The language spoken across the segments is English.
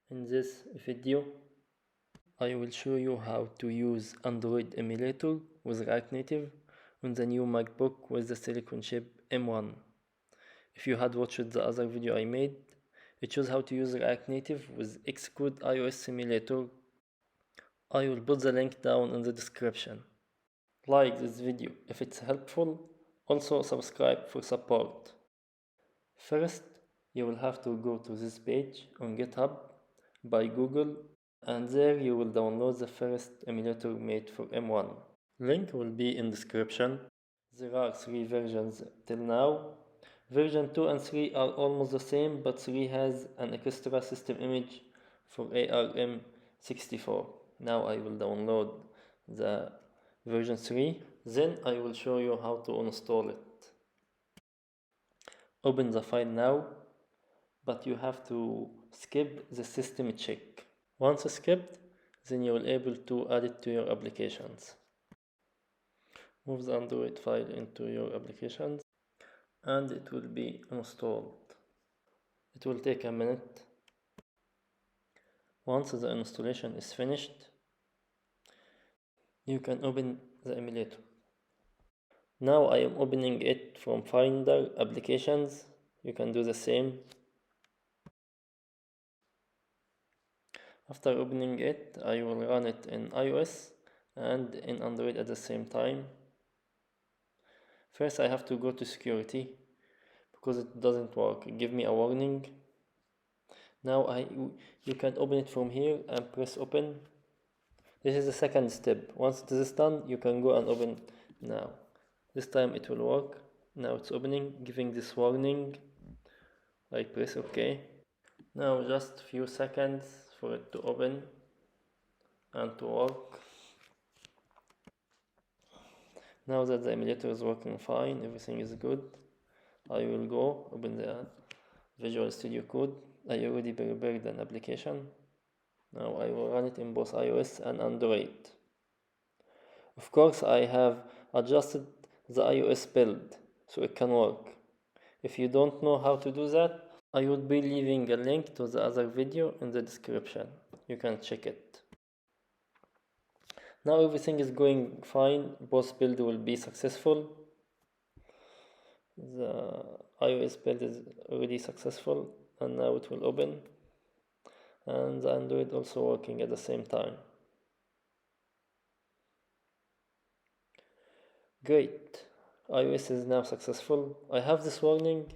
In this video, I will show you how to use Android Emulator with React Native on the new MacBook with the silicon chip M1. If you had watched the other video I made, it shows how to use React Native with Xcode iOS simulator. I will put the link down in the description. Like this video if it's helpful, also subscribe for support. First, you will have to go to this page on GitHub by Google, and there you will download the first emulator made for M1. Link will be in description. There are 3 versions till now. Version 2 and 3 are almost the same, but 3 has an extra system image for ARM64. Now I will download the version 3, then I will show you how to install it. Open the file now, but you have to skip the system check. Once skipped, then you will be able to add it to your applications. Move the Android file into your applications and it will be installed. It will take a minute. Once the installation is finished, you can open the emulator. Now I am opening it from Finder Applications. You can do the same. After opening it, I will run it in iOS and in Android at the same time. First I have to go to security because it doesn't work. Give me a warning. Now you can open it from here and press open. This is the second step. Once this is done, you can go and open now. This time it will work. Now it's opening, giving this warning. I press OK. Now just few seconds for it to open and to work. Now that the emulator is working fine, everything is good, I will go open the Visual Studio Code. I already prepared an application. Now I will run it in both iOS and Android. Of course, I have adjusted the iOS build so it can work. If you don't know how to do that, I would be leaving a link to the other video in the description. You can check it. Now everything is going fine. Both build will be successful. The iOS build is already successful and now it will open. And the Android also working at the same time. Great, iOS is now successful. I have this warning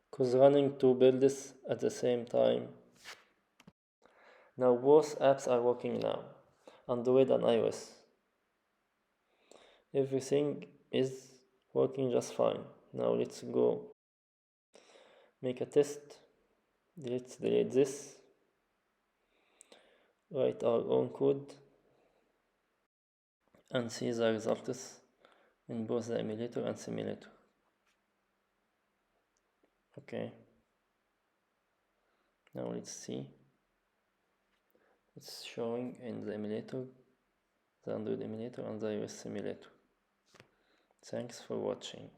because running 2 builds at the same time. Now both apps are working now, Android and iOS. Everything is working just fine. Now let's go make a test. Let's delete this. Write our own code and see the results in both the emulator and simulator. Okay, now let's see. It's showing in the emulator, the Android emulator and the iOS simulator. Thanks for watching.